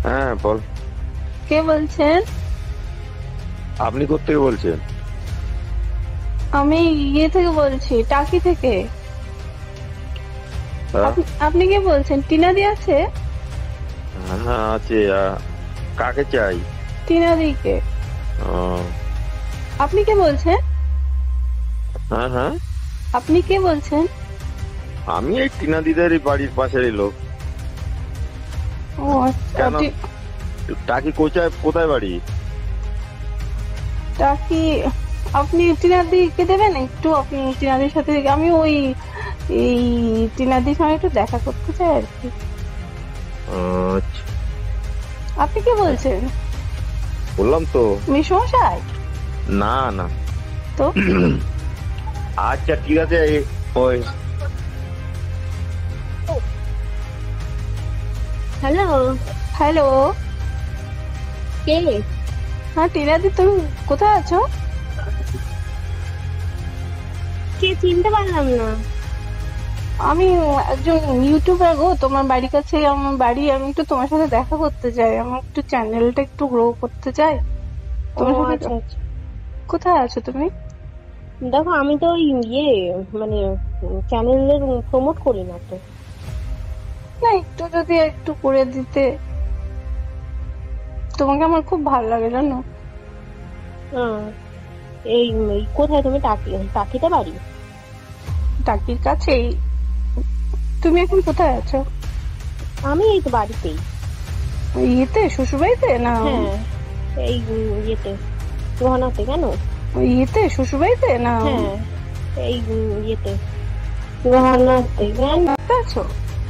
হ্যাঁ বল। কে বলছেন? আপনি কোত্থেকে বলছেন? আমি ইয়ে থেকে বলছি, টাকি থেকে। হ্যাঁ আপনি কে বলছেন? টিনাদি আছে? হ্যাঁ আছে। কাকে চাই? টিনাদিকে। ও, আপনি কে বলছেন? হ্যাঁ হ্যাঁ, আপনি কে বলছেন? আমি এই টিনা দিদার বাড়ির পাশেরই লোক। ও আচ্ছা। কেন? টাকি কোথায় কোথায় বাড়ি? টাকি। আপনি টিনাদিকে দেবেন একটু? আপনি টিনাদির সাথে, আমি ওই এই টিনাদির সঙ্গে একটু দেখা করতে চাই আর কি। আচ্ছা, আপনি কে বলছেন? বললাম তো। মেসমশাই? না না। তো আচ্ছা ঠিক আছে। ওই হ্যালো। হ্যালো। কে? হ্যাঁ টিনাদি, তুমি কোথায় আছো? কে চিনতে পারলাম না। আমি একজন ইউটিউবার গো, তোমার বাড়ির কাছে আমার বাড়ি। আমি একটু তোমার সাথে দেখা করতে চাই, আমার একটু চ্যানেলটা একটু গ্রো করতে চাই ও তোমার সাথে। আচ্ছা আচ্ছা। কোথায় আছো তুমি? দেখো আমি তো ওই মানে চ্যানেলের প্রমোট করি না তো। না, একটু যদি একটু করে দিতে, তোমাকে আমার খুব ভালো লাগে জানো। আহ, এই কোথায় তুমি? টাকিতে বাড়ি? টাকির কাছেই। তুমি এখন কোথায় আছো? আমি এই তো বাড়িতেই। ওই ইয়েতে, শ্বশুরবাড়িতে না? হ্যাঁ, এই ইয়েতে, ঘনাতে। কেন? ওই ইয়েতে, শ্বশুরবাড়িতে না? হ্যাঁ, এই ইয়েতে, ঘনাতে। কেন? ঘনাতে আছো?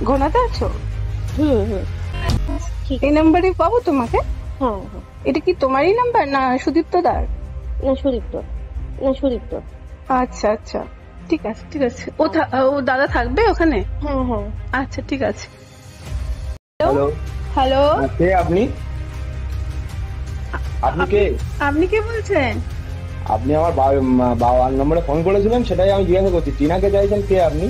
ঘনাতে আছো? হুম হুম, ঠিক এই আছে। নাম্বারে পাবো তোমাকে? হ্যাঁ হ্যাঁ। এটা কি তোমারই নাম্বার না সুদীপ্ত দার? না সুদীপ্ত, না সুদীপ্ত। আচ্ছা আচ্ছা, ঠিক আছে ঠিক আছে। আচ্ছা। ও দাদা থাকবে ওখানে? হ্যাঁ হ্যাঁ। আচ্ছা ঠিক আছে। হ্যালো। হ্যালো। কে আপনি? আপনি কে? আপনি কে বলছেন? আপনি আমার বাবার নম্বরে ফোন করেছিলেন, সেটাই আমি জিজ্ঞাসা করছি। টিনাকে চাইছেন, কে আপনি?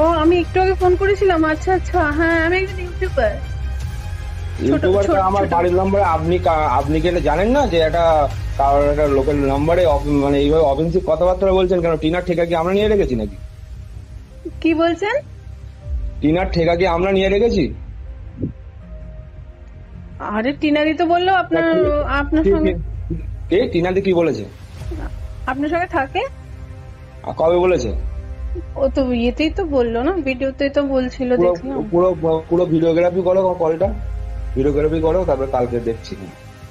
ও, আমি একটু আগে ফোন করেছিলাম। আচ্ছা আচ্ছা, হ্যাঁ আমি একজন ইউটিউবার। ইউটিউবার? ছোট আমার ছোট। বাড়ির নম্বরে আপনি আপনি কি এটা জানেন না যে এটা কারোর একটা লোকাল নম্বরে মানে এইভাবে অফেন্সিভ কথাবার্তা বলছেন কেন? টিনার ঠেকা কি আমরা নিয়ে রেখেছি নাকি? কি বলছেন? টিনার ঠেকা কি আমরা নিয়ে রেখেছি? আরে টিনাদি তো বললো আপনার, আপনার কে সঙ্গে, কে- কে টিনাদি কি বলেছে? আপনার সঙ্গে থাকে। আর কবে বলেছে? ও তো ইয়েতেই তো বললো না, ভিডিওতেই তো বলছিল, পুরো দেখলাম। পুরো পুরো ভিডিওগ্রাফি করো কলটা, ভিডিওগ্রাফি করো, তারপরে কালকে দেখছি।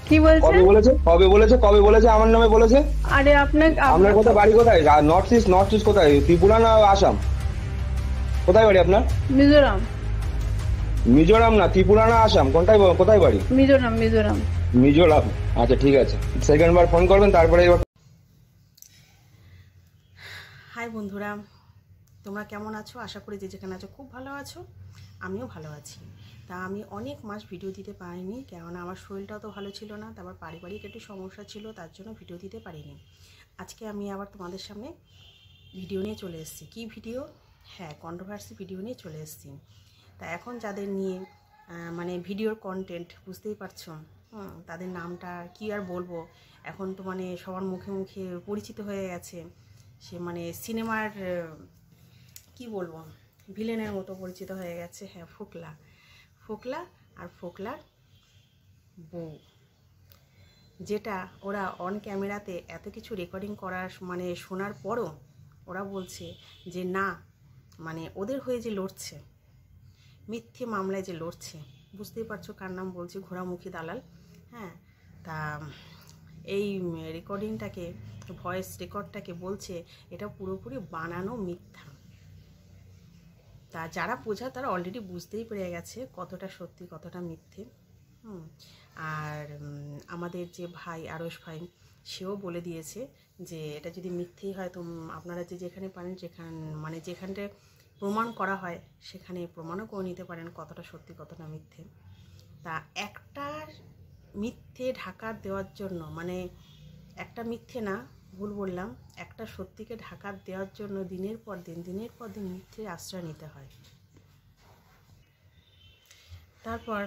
কি কবে বলছেন? বলেছে? কবে বলেছে? কবে বলেছে আমার নামে বলেছে? আরে আপনার কোথায় বাড়ি? কোথায়? নর্থ ইস্ট কোথায়? ত্রিপুরা না আসাম? কোথায় বাড়ি আপনার? মিজোরাম। মিজোরাম না ত্রিপুরা না আসাম, কোথায় বাড়ি? মিজোরাম মিজোরাম। মিজোরাম। আচ্ছা ঠিক আছে, সেকেন্ড বার ফোন করবেন তারপরে এবার। হাই বন্ধুরা, তোমরা কেমন আছো? আশা করি যে যেখানে আছো খুব ভালো আছো। আমিও ভালো আছি। তা আমি অনেক মাস ভিডিও দিতে পারিনি, কেননা আমার শরীরটাও তো ভালো ছিল না, তারপর পারিবারিক একটু সমস্যা ছিল, তার জন্য ভিডিও দিতে পারিনি। আজকে আমি আবার তোমাদের সামনে ভিডিও নিয়ে চলে এসেছি। কী ভিডিও? হ্যাঁ, কন্ট্রোভার্সি ভিডিও নিয়ে চলে এসেছি। তা এখন যাদের নিয়ে মানে ভিডিওর কন্টেন্ট বুঝতেই পারছো, তাদের নামটা আর কি আর বলবো। এখন তো মানে সবার মুখে মুখে পরিচিত হয়ে গেছে। সে মানে সিনেমার কি বলবো, ভিলেনের মতো পরিচিত হয়ে গেছে। হ্যাঁ, ফোকলা। ফোকলা আর ফোকলার বউ, যেটা ওরা অন ক্যামেরাতে এত কিছু রেকর্ডিং করার মানে শোনার পরও ওরা বলছে যে না, মানে ওদের হয়ে যে লড়ছে, মিথ্যে মামলায় যে লড়ছে, বুঝতেই পারছো কার নাম বলছি, ঘোড়ামুখী দালাল। হ্যাঁ, তা এই রেকর্ডিংটাকে, ভয়েস রেকর্ডটাকে বলছে এটা পুরোপুরি বানানো মিথ্যা। তা যারা বোঝা তারা অলরেডি বুঝতেই পেরে গেছে কতটা সত্যি কতটা মিথ্যে। আর আমাদের যে ভাই আরশ ভাই, সেও বলে দিয়েছে যে এটা যদি মিথ্যেই হয় তো আপনারা যে যেখানে পারেন, মানে যেখানটায় প্রমাণ করা হয় সেখানে প্রমাণও করে নিতে পারেন কতটা সত্যি কতটা মিথ্যে। তা একটা মিথ্যে ঢাকা দেওয়ার জন্য, মানে একটা মিথ্যে না, ভুল বললাম, একটা সত্যিকে ঢাকা দেওয়ার জন্য দিনের পর দিন মিথ্যের আশ্রয় নিতে হয়। তারপর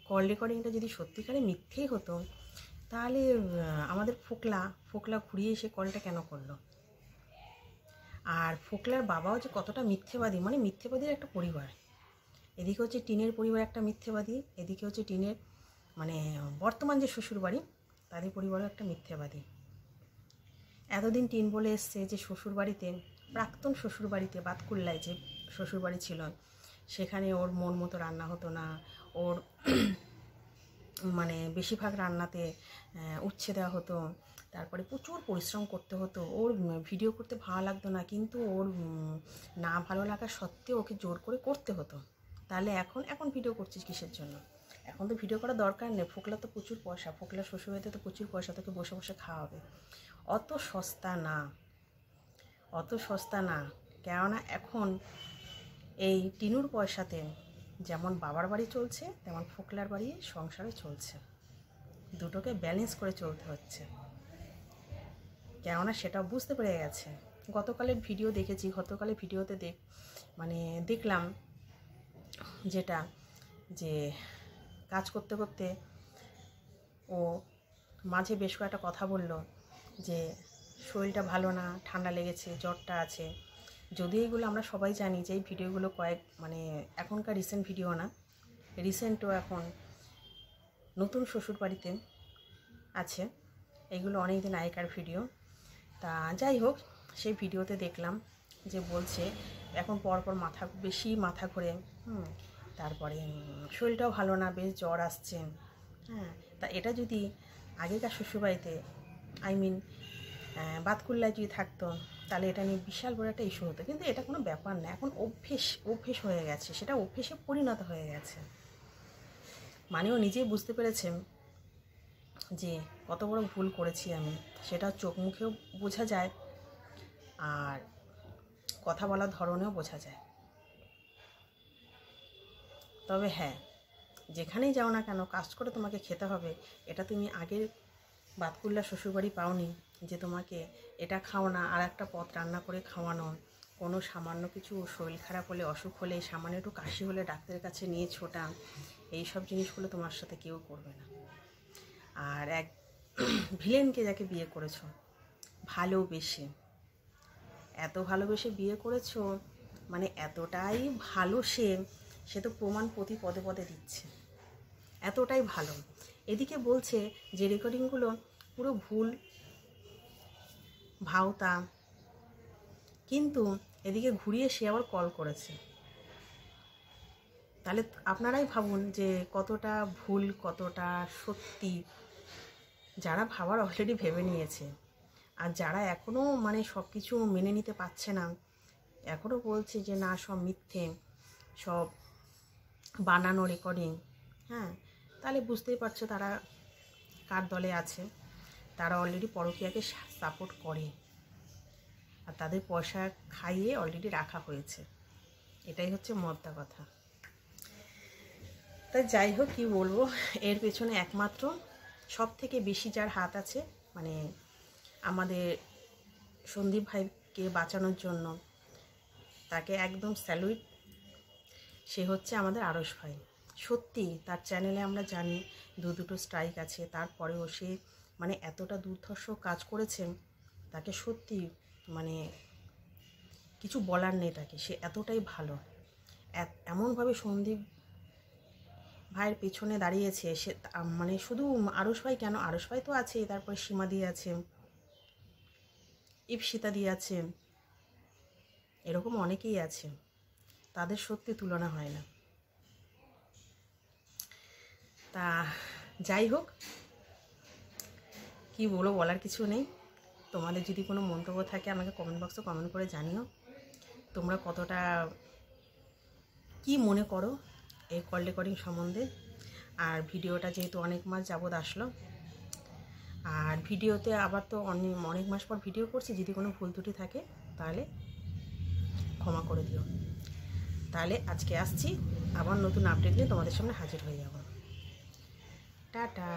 কল রেকর্ডিংটা যদি সত্যিকারে মিথ্যেই হতো, তাহলে আমাদের ফোকলা ঘুরিয়ে এসে কলটা কেন করলো? আর ফোকলার বাবাও যে কতটা মিথ্যেবাদী, মানে মিথ্যেবাদীর একটা পরিবার। এদিকে হচ্ছে টিনের পরিবার একটা মিথ্যেবাদী, এদিকে হচ্ছে টিনের মানে বর্তমান যে শ্বশুরবাড়ি তাদের পরিবারও একটা মিথ্যেবাদী। এতদিন টিন বলে এসছে যে শ্বশুরবাড়িতে, প্রাক্তন শ্বশুরবাড়িতে বাতকুল্লায় যে শ্বশুরবাড়ি ছিল, সেখানে ওর মন মতো রান্না হতো না, ওর মানে বেশিরভাগ রান্নাতে উচ্ছে দেওয়া হতো, তারপরে প্রচুর পরিশ্রম করতে হতো, ওর ভিডিও করতে ভালো লাগতো না, কিন্তু ওর না ভালো লাগা সত্ত্বেও ওকে জোর করে করতে হতো। তাহলে এখন ভিডিও করছিস কিসের জন্য? এখন তো ভিডিও করার দরকার নেই, ফোকলা তো প্রচুর পয়সা, ফোকলা শ্বশুরবাড়িতে তো প্রচুর পয়সা, তোকে বসে বসে খাওয়াবে। অত সস্তা না, কেননা এখন এই টিনুর পয়সাতে যেমন বাবার বাড়ি চলছে, তেমন ফোকলার বাড়ি সংসারে চলছে, দুটোকে ব্যালেন্স করে চলতে হচ্ছে। কেননা সেটা বুঝতে পেরে গেছে। গতকালের ভিডিও দেখেছি, গতকালের ভিডিওতে দেখলাম যেটা, যে কাজ করতে করতে ও মাঝে বেশ কয়েকটা কথা বলল যে শরীরটা ভালো না, ঠান্ডা লেগেছে, জ্বরটা আছে। যদিও এগুলো আমরা সবাই জানি যে এই ভিডিওগুলো এখনকার রিসেন্ট ভিডিও না, রিসেন্টও এখন নতুন শ্বশুর বাড়িতে আছে, এগুলো অনেক দিন আগেকার ভিডিও। তা যাই হোক, সেই ভিডিওতে দেখলাম যে বলছে এখন পরপর বেশি মাথা ঘোরে, তারপরে শরীরটাও ভালো না, বেশ জ্বর আসছে। হ্যাঁ, তা এটা যদি আগেকার শ্বশুরবাড়িতে বাতকুল্লায় যদি থাকতো, তাহলে এটা নিয়ে বিশাল বড় একটা ইস্যু হতো। কিন্তু এটা কোনো ব্যাপার না, এখন অভ্যেস হয়ে গেছে, সেটা অভ্যেসে পরিণত হয়ে গেছে। ও নিজেই বুঝতে পেরেছে যে কত বড় ভুল করেছি আমি, সেটা চোখ মুখেও বোঝা যায়, আর কথা বলার ধরনেও বোঝা যায়। তবে হ্যাঁ, যেখানেই যাও না কেন, কাজ করে তোমাকে খেতে হবে। এটা তুমি আগের বাতকুল্লা শ্বশুরবাড়ি পাওনি যে তোমাকে এটা খাও না আর একটা পদ রান্না করে খাওয়ানো, কোনো সামান্য কিছু শরীর খারাপ হলে, অসুখ হলে, সামান্য একটু কাশি হলে ডাক্তারের কাছে নিয়ে ছোটা, এইসব জিনিসগুলো তোমার সাথে কেউ করবে না। আর এক ভিলেনকে যাকে বিয়ে করেছো, ভালোবেসে, এত ভালোবেসে বিয়ে করেছো, মানে এতটাই ভালো সে তো প্রমাণ প্রতি পদে পদে দিচ্ছে, এতটাই ভালো। এদিকে বলছে যে রেকর্ডিংগুলো পুরো ভুল, ভাওতা, কিন্তু এদিকে ঘুরিয়ে সে আবার কল করেছে। তাহলে আপনারাই ভাবুন যে কতটা ভুল, কতটা সত্যি। যারা ভাবার অলরেডি ভেবে নিয়েছে, আর যারা এখনও সব কিছু মেনে নিতে পারছে না, এখনও বলছে যে না সব মিথ্যে, সব বানানো রেকর্ডিং, হ্যাঁ, তাহলে বুঝতেই পারছো তারা কার দলে আছে। তারা অলরেডি পরকীয়াকে সাপোর্ট করে, আর তাদের পয়সা খাইয়ে অলরেডি রাখা হয়েছে। এটাই হচ্ছে মোদ্দা কথা। তাই যাই হোক, কী বলবো, এর পেছনে একমাত্র সব থেকে বেশি যার হাত আছে, আমাদের সন্দীপ ভাইকে বাঁচানোর জন্য তাকে একদম স্যালুট, সে হচ্ছে আমাদের আরশ ভাই। সত্যি তার চ্যানেলে আমরা জানি দুটো স্ট্রাইক আছে, তারপরেও সে এতটা দুর্ধর্ষ কাজ করেছেন, তাকে সত্যি কিছু বলার নেই তাকে, সে এতটাই ভালো। এমনভাবে সন্দীপ ভাইয়ের পেছনে দাঁড়িয়েছে সে, শুধু আরশ ভাই কেন, আরশ ভাই তো আছে, তারপরে সীমা দিয়ে আছে, ইপসিতা দিয়ে আছে, এরকম অনেকেই আছে, তাদের সত্যি তুলনা হয় না। তা যাই হোক, কি বলবো, বলার কিছু নেই। তোমাদের যদি কোনো মন্তব্য থাকে আমাকে কমেন্ট বক্সে কমেন্ট করে জানিও, তোমরা কতটা কি মনে করো এই কল রেকর্ডিং সম্বন্ধে। আর ভিডিওটা যেহেতু অনেক মাস যাবৎ আসলো, আর ভিডিওতে আবার তো অনেক মাস পর ভিডিও করছি, যদি কোনো ভুল ত্রুটি থাকে তাহলে ক্ষমা করে দিও। তাহলে আজকে আসছি, আবার নতুন আপডেট নিয়ে তোমাদের সামনে হাজির হয়ে যাব। টাটা।